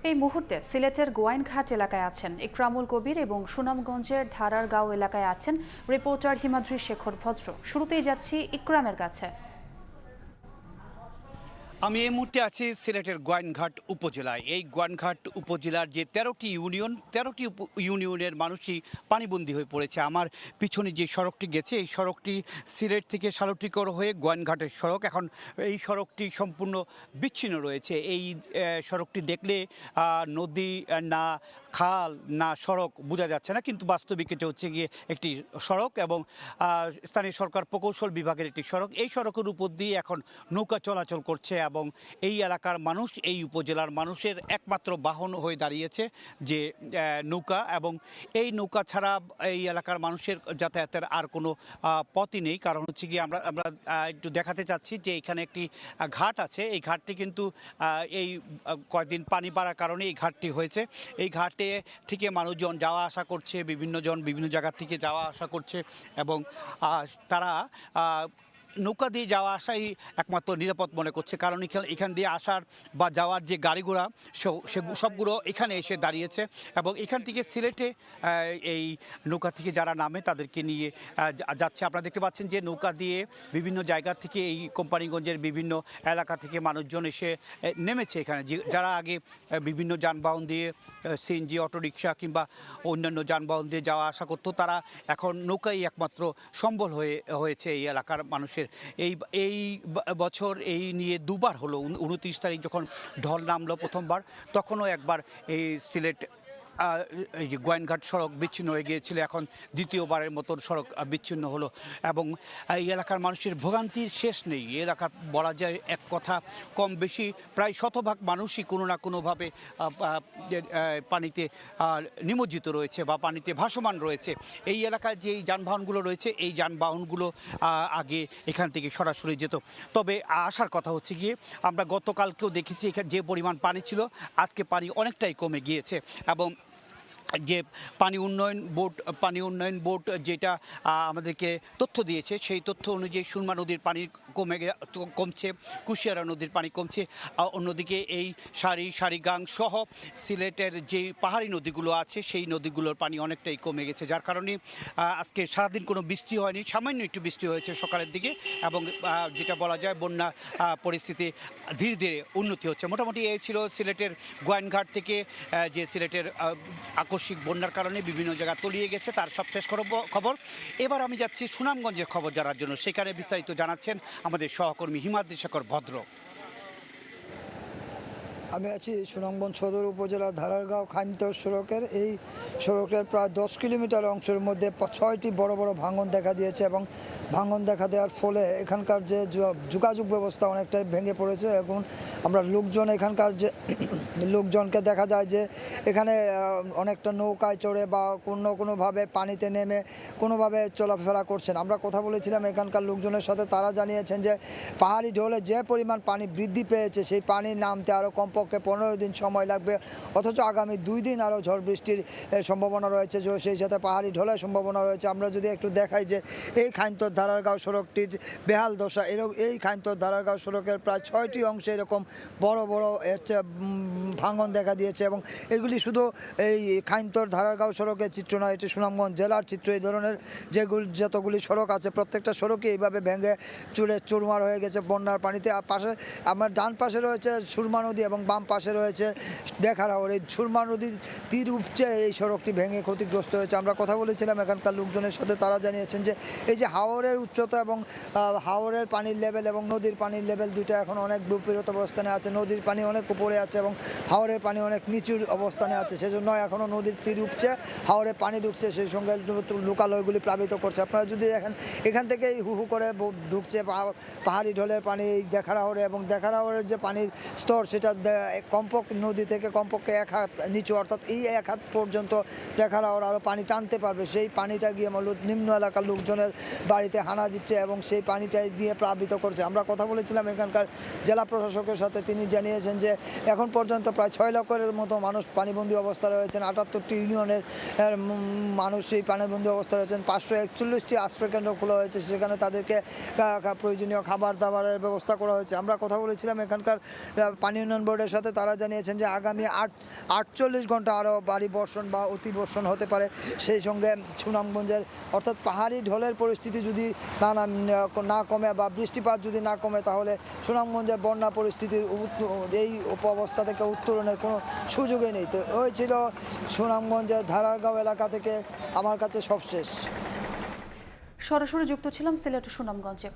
এই মুহূর্তে সিলেটের গোয়াইনঘাট এলাকায় আছেন ইকরামুল কবির এবং সুনামগঞ্জের ধারারগাঁও এলাকায় আছেন রিপোর্টার হিমাদ্রি শেখর ভদ্র। শুরুতেই যাচ্ছি ইকরামের কাছে। আমি এই মুহূর্তে আছি সিলেটের গোয়াইনঘাট উপজেলায়। এই গোয়াইনঘাট উপজেলার যে ১৩টি ইউনিয়নের মানুষই পানিবন্দী হয়ে পড়েছে। আমার পিছনে যে সড়কটি গেছে, এই সড়কটি সিলেট থেকে সালুটিকর হয়ে গোয়াইনঘাটের সড়ক। এখন এই সড়কটি সম্পূর্ণ বিচ্ছিন্ন রয়েছে। এই সড়কটি দেখলে নদী না খাল না সড়ক বোঝা যাচ্ছে না, কিন্তু বাস্তবিক এটা হচ্ছে গিয়ে একটি সড়ক এবং স্থানীয় সরকার প্রকৌশল বিভাগের একটি সড়ক। এই সড়কের উপর দিয়ে এখন নৌকা চলাচল করছে এবং এই এলাকার মানুষ, এই উপজেলার মানুষের একমাত্র বাহন হয়ে দাঁড়িয়েছে যে নৌকা, এবং এই নৌকা ছাড়া এই এলাকার মানুষের যাতায়াতের আর কোনো পথই নেই। কারণ হচ্ছে কি আমরা একটু দেখাতে চাচ্ছি যে এখানে একটি ঘাট আছে। এই ঘাটটি কিন্তু এই কয়েকদিন পানি বাড়ার কারণে এই ঘাটটি হয়েছে। এই ঘাটে থেকে মানুষজন যাওয়া আসা করছে, বিভিন্ন জায়গা থেকে যাওয়া আসা করছে এবং তারা নৌকা দিয়ে যাওয়া আসাই একমাত্র নিরাপদ মনে করছে। কারণ এখান দিয়ে আসার বা যাওয়ার যে গাড়ি ঘোড়া সবগুলো এখানে এসে দাঁড়িয়েছে এবং এখান থেকে সিলেটে এই নৌকা থেকে যারা নামে তাদেরকে নিয়ে যাচ্ছে। আপনারা দেখতে পাচ্ছেন যে নৌকা দিয়ে বিভিন্ন জায়গা থেকে এই কোম্পানিগঞ্জের বিভিন্ন এলাকা থেকে মানুষজন এসে নেমেছে এখানে। যারা আগে বিভিন্ন যানবাহন দিয়ে সিএনজি, অটোরিকশা কিংবা অন্যান্য যানবাহন দিয়ে যাওয়া আসা করতো, তারা এখন নৌকাই একমাত্র সম্বল হয়েছে এই এলাকার মানুষের। এই বছর এই নিয়ে দুবার হলো। 29 তারিখ যখন ঢল নামলো প্রথমবার, তখনও একবার এই সিলেট এই যে গোয়াইনঘাট সড়ক বিচ্ছিন্ন হয়ে গিয়েছিল। এখন দ্বিতীয়বারের মতন সড়ক বিচ্ছিন্ন হলো এবং এই এলাকার মানুষের ভোগান্তির শেষ নেই। এলাকার বলা যায় এক কথা কম বেশি প্রায় শতভাগ মানুষই কোনো না কোনোভাবে পানিতে নিমজ্জিত রয়েছে বা পানিতে ভাসমান রয়েছে। এই এলাকায় যে যানবাহনগুলো রয়েছে, এই যানবাহনগুলো আগে এখান থেকে সরাসরি যেত। তবে আসার কথা হচ্ছে গিয়ে আমরা গতকালকেও দেখেছি এখানে যে পরিমাণ পানি ছিল, আজকে পানি অনেকটাই কমে গিয়েছে এবং যে পানি উন্নয়ন বোর্ড যেটা আমাদেরকে তথ্য দিয়েছে, সেই তথ্য অনুযায়ী সুরমা নদীর পানি কমছে, কুশিয়ারা নদীর পানি কমছে। অন্যদিকে এই সারিগাং সহ সিলেটের যে পাহাড়ি নদীগুলো আছে, সেই নদীগুলোর পানি অনেকটাই কমে গেছে, যার কারণে আজকে সারাদিন কোনো বৃষ্টি হয়নি, সামান্য একটু বৃষ্টি হয়েছে সকালের দিকে এবং যেটা বলা যায় বন্যা পরিস্থিতি ধীরে ধীরে উন্নতি হচ্ছে। মোটামুটি এই ছিল সিলেটের গোয়াইনঘাট থেকে যে সিলেটের আকস্মিক বন্যার কারণে বিভিন্ন জায়গা তলিয়ে গেছে তার সবশেষ খবর। এবার আমি যাচ্ছি সুনামগঞ্জের খবর জানার জন্য। সেখানে বিস্তারিত জানাচ্ছেন আমাদের সহকর্মী হিমাদ্রি শেখর ভদ্র। আমি আছি সুনামগঞ্জ সদর উপজেলার ধারারগাঁও খাইমতর সড়কের। এই সড়কের প্রায় 10 কিলোমিটার অংশের মধ্যে 6টি বড় বড় ভাঙন দেখা দিয়েছে এবং ভাঙন দেখা দেওয়ার ফলে এখানকার যে যোগাযোগ ব্যবস্থা অনেকটাই ভেঙে পড়েছে। এখন আমরা এখানকার যে লোকজনকে দেখা যায় যে এখানে অনেকটা নৌকায় চড়ে বা কোনোভাবে পানিতে নেমে কোনোভাবে চলাফেরা করছেন। আমরা কথা বলেছিলাম এখানকার লোকজনের সাথে, তারা জানিয়েছেন যে পাহাড়ি ঢলে যে পরিমাণ পানি বৃদ্ধি পেয়েছে, সেই পানি নামতে আরও কমপক্ষে 15 দিন সময় লাগবে, অথচ আগামী 2 দিন আরও ঝড় বৃষ্টির সম্ভাবনা রয়েছে, সেই সাথে পাহাড়ি ঢলের সম্ভাবনা রয়েছে। আমরা যদি একটু দেখাই যে এই খাইমতর ধারারগাঁও সড়কটির বেহাল দশা। এই খাইমতর ধারারগাঁও সড়কের প্রায় 6টি অংশে এরকম বড় বড় ভাঙন দেখা দিয়েছে এবং এগুলি শুধু এই খাইমতর ধারারগাঁও সড়কের চিত্র নয়, এটি সুনামগঞ্জ জেলার চিত্র। এই ধরনের যতগুলি সড়ক আছে প্রত্যেকটা সড়কই এইভাবে ভেঙে চুরমার হয়ে গেছে বন্যার পানিতে। আর পাশে আমার ডান পাশে রয়েছে সুরমা নদী এবং বাম পাশে রয়েছে দেখারাওর। এই সুরমা নদীর তীর উপচে এই সড়কটি ভেঙে ক্ষতিগ্রস্ত হয়েছে। আমরা কথা বলেছিলাম এখানকার লোকজনের সাথে, তারা জানিয়েছেন যে এই যে হাওরের উচ্চতা এবং হাওরের পানির লেভেল এবং নদীর পানির লেভেল দুইটা এখন অনেক বিপরীত অবস্থানে আছে। নদীর পানি অনেক উপরে আছে এবং হাওরের পানি অনেক নিচুর অবস্থানে আছে, সেজন্য এখনও নদীর তীর উপচে হাওরে পানি ঢুকছে, সেই সঙ্গে লোকালয়গুলি প্লাবিত করছে। আপনারা যদি দেখেন এখান থেকেই হু করে ঢুকছে পাহাড়ি ঢলের পানি দেখারাওরে, এবং দেখারাওরের যে পানির স্তর সেটা নদী থেকে কমপক্ষে 1 হাত নিচু, অর্থাৎ এই 1 হাত পর্যন্ত দেখারাওর আরও পানি টানতে পারবে। সেই পানিটা গিয়ে নিম্ন এলাকার লোকজনের বাড়িতে হানা দিচ্ছে এবং সেই পানিটাই দিয়ে প্লাবিত করছে। আমরা কথা বলেছিলাম এখানকার জেলা প্রশাসকের সাথে, তিনি জানিয়েছেন যে এখন পর্যন্ত প্রায় 6 লক্ষের মতো মানুষ পানিবন্দী অবস্থা রয়েছেন। 78টি ইউনিয়নের মানুষ সেই পানিবন্দী অবস্থা রয়েছেন। 541টি আশ্রয়কেন্দ্র খোলা হয়েছে, সেখানে তাদেরকে প্রয়োজনীয় খাবার দাবারের ব্যবস্থা করা হয়েছে। আমরা কথা বলেছিলাম এখানকার পানি উন্নয়ন বোর্ডের বোর্ডের সাথে তারা জানিয়েছেন যে আগামী 48 ঘন্টা আরও ভারী বর্ষণ বা অতি বর্ষণ হতে পারে। সেই সঙ্গে সুনামগঞ্জের অর্থাৎ পাহাড়ি ঢলের পরিস্থিতি যদি না কমে বা বৃষ্টিপাত যদি না কমে, তাহলে সুনামগঞ্জের বন্যা পরিস্থিতির এই অবস্থা থেকে উত্তরণের কোনো সুযোগই নেই। তো ওই ছিল সুনামগঞ্জের ধারারগাঁও এলাকা থেকে আমার কাছে সবশেষ। সরাসরি যুক্ত ছিলাম সিলেট সুনামগঞ্জে।